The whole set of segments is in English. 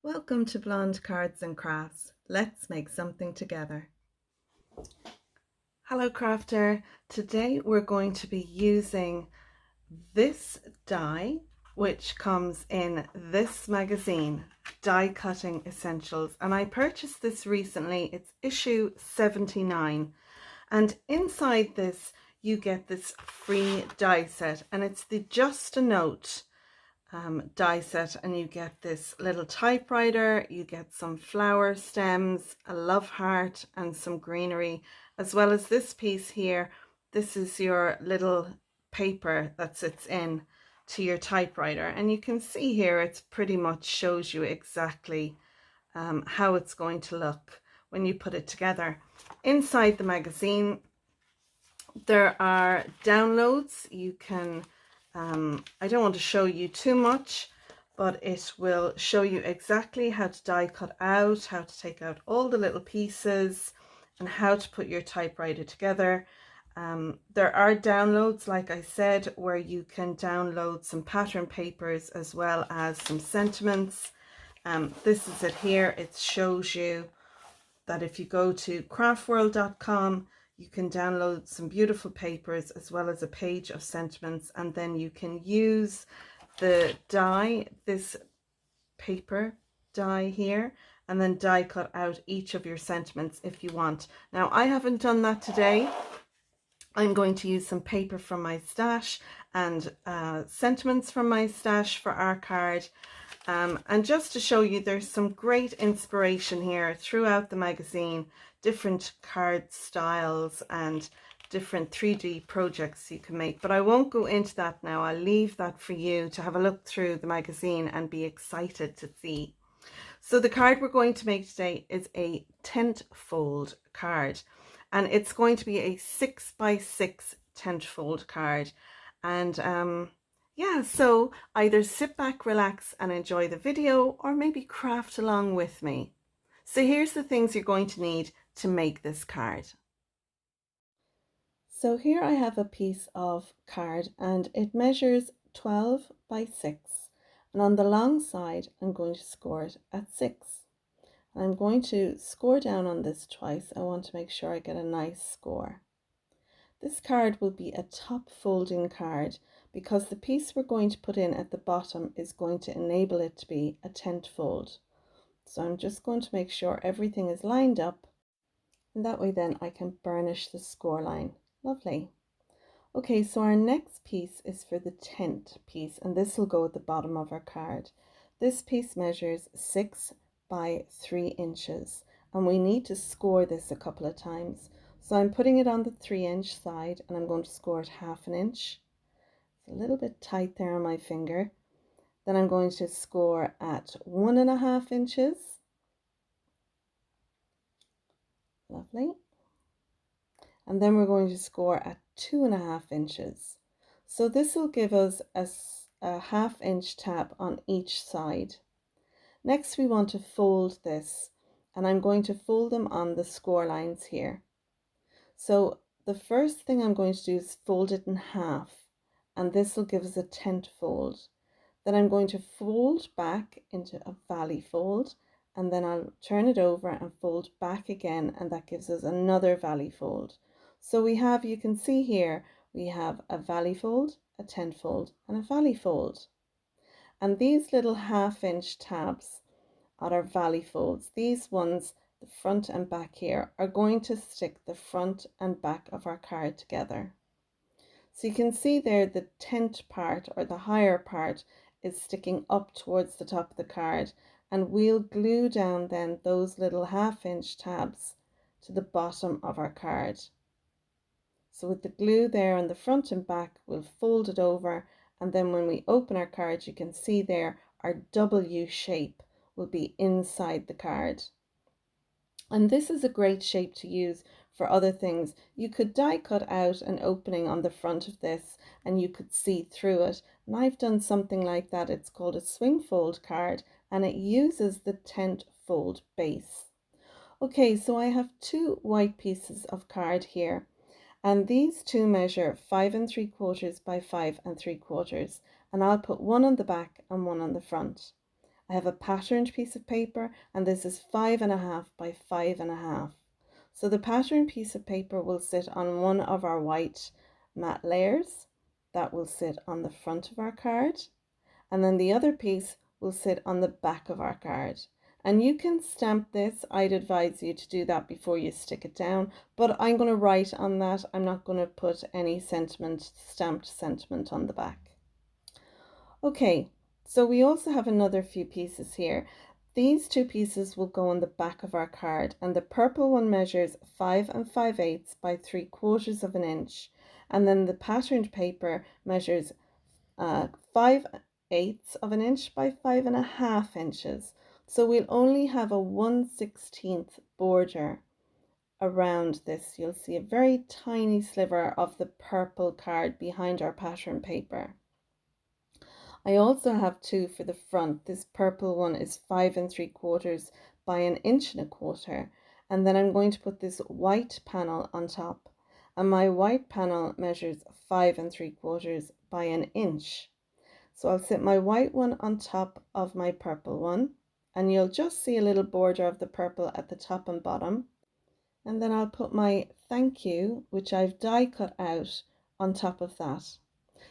Welcome to Blonde Cards and Crafts. Let's make something together. Hello crafter, today we're going to be using this die which comes in this magazine, Die Cutting Essentials, and I purchased this recently. It's issue 79, and inside this you get this free die set, and it's the Just a Note die set, and you get this little typewriter, you get some flower stems, a love heart and some greenery, as well as this piece here. This is your little paper that sits in to your typewriter, and you can see here it's pretty much shows you exactly how it's going to look when you put it together. Inside the magazine there are downloads. You can I don't want to show you too much, but it will show you exactly how to die cut out, how to take out all the little pieces, and how to put your typewriter together. There are downloads, like I said, where you can download some pattern papers as well as some sentiments. This is it here. It shows you that if you go to craftworld.com, you can download some beautiful papers as well as a page of sentiments, and then you can use the die, this paper die here, and then die cut out each of your sentiments if you want. Now I haven't done that today. I'm going to use some paper from my stash and sentiments from my stash for our card. And just to show you, there's some great inspiration here throughout the magazine, different card styles and different 3D projects you can make, but I won't go into that now. I'll leave that for you to have a look through the magazine and be excited to see. So the card we're going to make today is a tent fold card, and it's going to be a 6x6 tent fold card. And yeah, so either sit back, relax and enjoy the video, or maybe craft along with me. So here's the things you're going to need to make this card. So here I have a piece of card, and it measures 12 by 6, and on the long side I'm going to score it at 6. And I'm going to score down on this twice. I want to make sure I get a nice score. This card will be a top folding card because the piece we're going to put in at the bottom is going to enable it to be a tent fold. So I'm just going to make sure everything is lined up, and that way then I can burnish the score line. Lovely. Okay, so our next piece is for the tent piece, and this will go at the bottom of our card. This piece measures 6 by 3 inches, and we need to score this a couple of times. So I'm putting it on the 3-inch side, and I'm going to score it 1/2 inch. It's a little bit tight there on my finger. Then I'm going to score at 1.5 inches. Lovely. And then we're going to score at 2.5 inches. So this will give us a 1/2 inch tab on each side. Next we want to fold this, and I'm going to fold them on the score lines here. So the first thing I'm going to do is fold it in half, and this will give us a tent fold. Then I'm going to fold back into a valley fold, and then I'll turn it over and fold back again, and that gives us another valley fold. So we have, you can see here, we have a valley fold, a tent fold, and a valley fold. And these little 1/2 inch tabs are our valley folds. These ones, the front and back here, are going to stick the front and back of our card together. So you can see there the tent part, or the higher part, is sticking up towards the top of the card, and we'll glue down then those little 1/2 inch tabs to the bottom of our card. So with the glue there on the front and back, we'll fold it over, and then when we open our card, you can see there our W shape will be inside the card. And this is a great shape to use for other things. You could die cut out an opening on the front of this and you could see through it. And I've done something like that. It's called a swing fold card, and it uses the tent fold base. Okay, so I have 2 white pieces of card here, and these 2 measure 5 3/4 by 5 3/4, and I'll put one on the back and one on the front. I have a patterned piece of paper, and this is 5.5 by 5.5. So the patterned piece of paper will sit on one of our white matte layers. That will sit on the front of our card, and then the other piece will sit on the back of our card. And you can stamp this. I'd advise you to do that before you stick it down, but I'm going to write on that. I'm not going to put any stamped sentiment on the back. Okay, so we also have another few pieces here. These two pieces will go on the back of our card, and the purple one measures 5 5/8 by 3/4 of an inch, and then the patterned paper measures 5/8 of an inch by 5.5 inches. So we'll only have a 1/16 border around this. You'll see a very tiny sliver of the purple card behind our pattern paper. I also have two for the front. This purple one is 5 3/4 by 1.25 inches, and then I'm going to put this white panel on top, and my white panel measures 5 3/4 by 1 inch. So I'll sit my white one on top of my purple one, and you'll just see a little border of the purple at the top and bottom. And then I'll put my thank you, which I've die cut out, on top of that.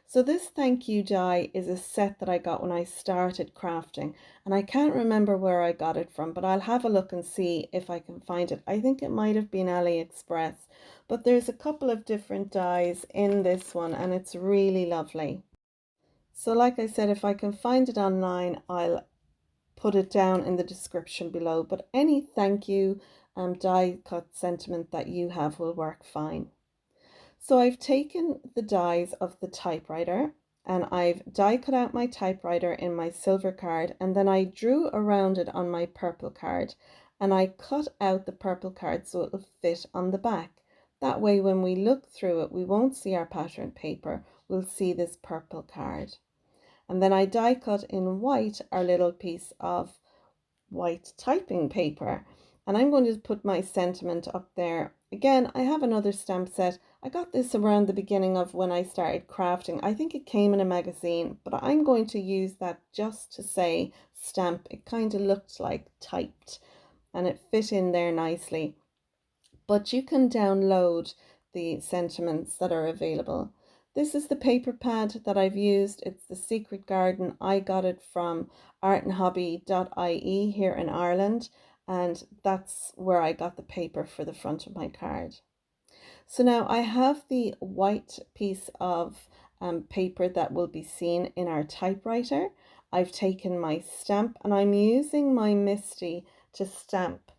So this thank you die is a set that I got when I started crafting, and I can't remember where I got it from, but I'll have a look and see if I can find it. I think it might have been AliExpress, but there's a couple of different dies in this one, and it's really lovely. So like I said, if I can find it online, I'll put it down in the description below, but any thank you die cut sentiment that you have will work fine. So I've taken the dies of the typewriter, and I've die cut out my typewriter in my silver card, and then I drew around it on my purple card, and I cut out the purple card so it will fit on the back. That way when we look through it, we won't see our pattern paper, we'll see this purple card. And then I die cut in white our little piece of white typing paper, and I'm going to put my sentiment up there. Again, I have another stamp set. I got this around the beginning of when I started crafting. I think it came in a magazine, but I'm going to use that just to say stamp. It kind of looked like typed, and it fit in there nicely. But you can download the sentiments that are available. This is the paper pad that I've used. It's the Secret Garden. I got it from artandhobby.ie here in Ireland, and that's where I got the paper for the front of my card. So now I have the white piece of paper that will be seen in our typewriter. I've taken my stamp, and I'm using my Misty to stamp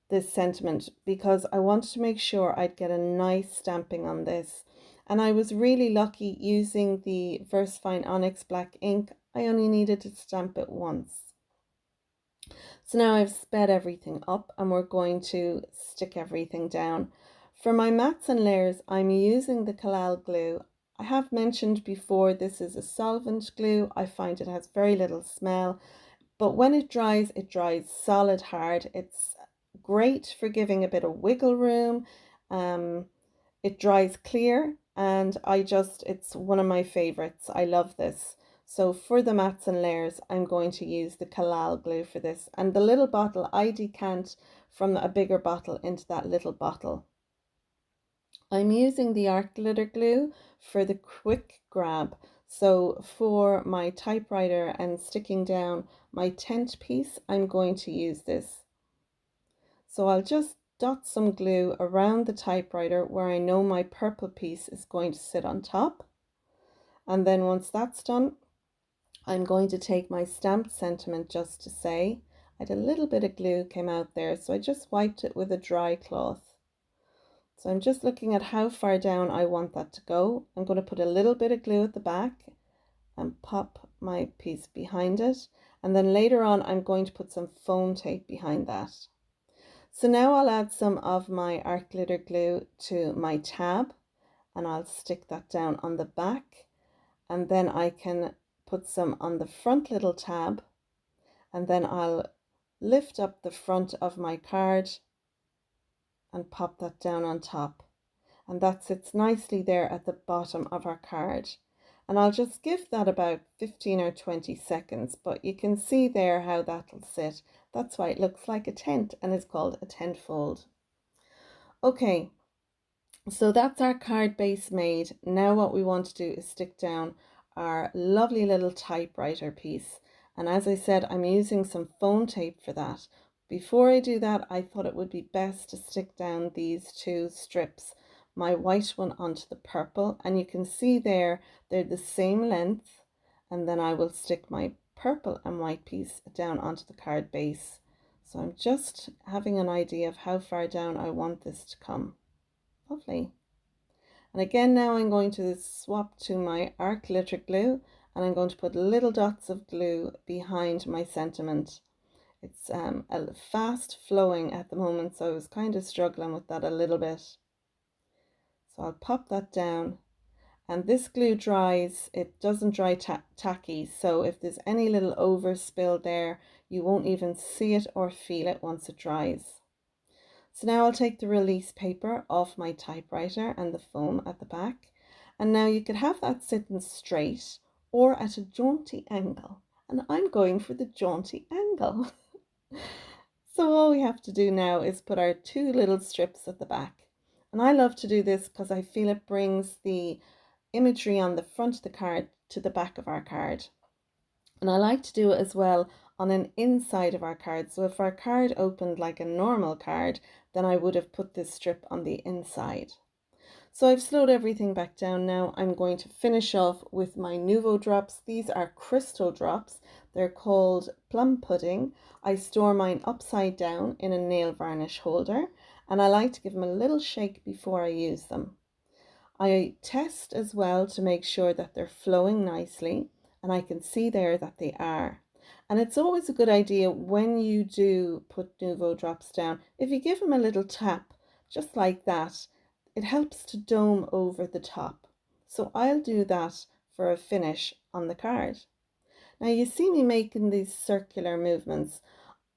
this sentiment because I wanted to make sure I'd get a nice stamping on this. And I was really lucky using the Versafine Onyx black ink. I only needed to stamp it once. So now I've sped everything up, and we're going to stick everything down. For my mats and layers, I'm using the Collal Glue. I have mentioned before, this is a solvent glue. I find it has very little smell, but when it dries solid hard. It's great for giving a bit of wiggle room. It dries clear, and it's one of my favorites. I love this. So for the mats and layers, I'm going to use the Collal Glue for this. And the little bottle, I decant from a bigger bottle into that little bottle. I'm using the art glitter glue for the quick grab. So for my typewriter and sticking down my tent piece, I'm going to use this. So I'll just dot some glue around the typewriter where I know my purple piece is going to sit on top. And then once that's done, I'm going to take my stamped sentiment just to say. I had a little bit of glue came out there, so I just wiped it with a dry cloth. So I'm just looking at how far down I want that to go. I'm going to put a little bit of glue at the back and pop my piece behind it. And then later on, I'm going to put some foam tape behind that. So now I'll add some of my art glitter glue to my tab, and I'll stick that down on the back, and then I can put some on the front little tab, and then I'll lift up the front of my card and pop that down on top, and that sits nicely there at the bottom of our card. And I'll just give that about 15 or 20 seconds, but you can see there how that'll sit. That's why it looks like a tent and is called a tent fold. Okay, so that's our card base made. Now what we want to do is stick down our lovely little typewriter piece. And as I said, I'm using some foam tape for that. Before I do that, I thought it would be best to stick down these two strips, my white one onto the purple. And you can see there, they're the same length. And then I will stick my purple and white piece down onto the card base. So I'm just having an idea of how far down I want this to come. Lovely. And again, now I'm going to swap to my art glitter glue, and I'm going to put little dots of glue behind my sentiment. It's a fast flowing at the moment, so I was kind of struggling with that a little bit. So I'll pop that down, and this glue dries, it doesn't dry tacky, so if there's any little overspill there, you won't even see it or feel it once it dries. So now I'll take the release paper off my typewriter and the foam at the back. And now you could have that sitting straight or at a jaunty angle. And I'm going for the jaunty angle. So all we have to do now is put our two little strips at the back. And I love to do this because I feel it brings the imagery on the front of the card to the back of our card. And I like to do it as well on an inside of our card. So if our card opened like a normal card, then I would have put this strip on the inside. So I've slowed everything back down now. I'm going to finish off with my Nouveau drops. These are crystal drops. They're called Plum Pudding. I store mine upside down in a nail varnish holder, and I like to give them a little shake before I use them. I test as well to make sure that they're flowing nicely, and I can see there that they are. And it's always a good idea when you do put Nouveau drops down, if you give them a little tap, just like that, it helps to dome over the top. So I'll do that for a finish on the card. Now you see me making these circular movements.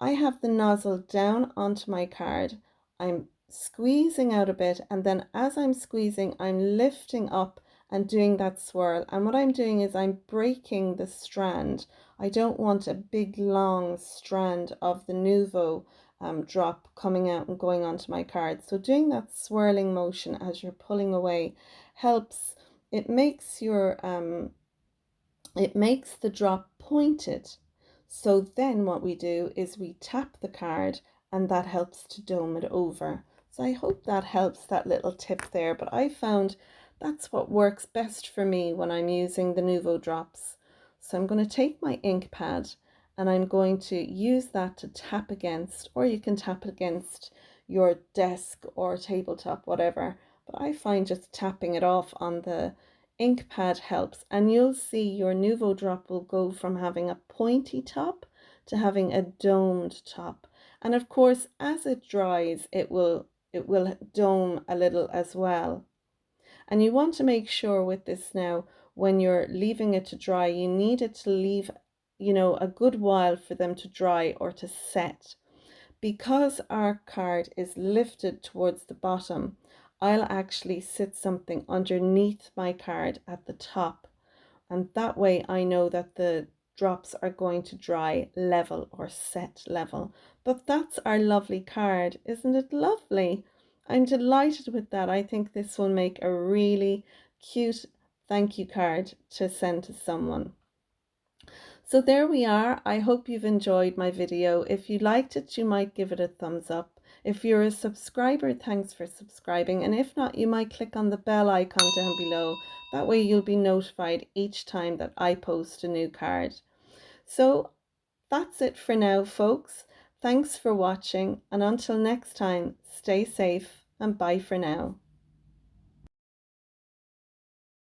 I have the nozzle down onto my card. I'm squeezing out a bit, and then as I'm squeezing, I'm lifting up and doing that swirl. And what I'm doing is I'm breaking the strand. I don't want a big long strand of the Nouveau drop coming out and going onto my card. So doing that swirling motion as you're pulling away helps. It makes the drop pointed. So then what we do is we tap the card, and that helps to dome it over. So I hope that helps, that little tip there, but I found that's what works best for me when I'm using the Nouveau drops. So I'm going to take my ink pad and I'm going to use that to tap against, or you can tap against your desk or tabletop, whatever. But I find just tapping it off on the ink pad helps, and you'll see your Nouveau drop will go from having a pointy top to having a domed top. And of course, as it dries, it will dome a little as well. And you want to make sure with this now, when you're leaving it to dry, you need it to leave, a good while for them to dry or to set. Because our card is lifted towards the bottom, I'll actually sit something underneath my card at the top, and that way I know that the drops are going to dry level or set level. But that's our lovely card. Isn't it lovely? I'm delighted with that. I think this will make a really cute thank you card to send to someone. So there we are. I hope you've enjoyed my video. If you liked it, you might give it a thumbs up. If you're a subscriber, thanks for subscribing. And if not, you might click on the bell icon down below. That way you'll be notified each time that I post a new card. So that's it for now, folks. Thanks for watching. And until next time, stay safe and bye for now.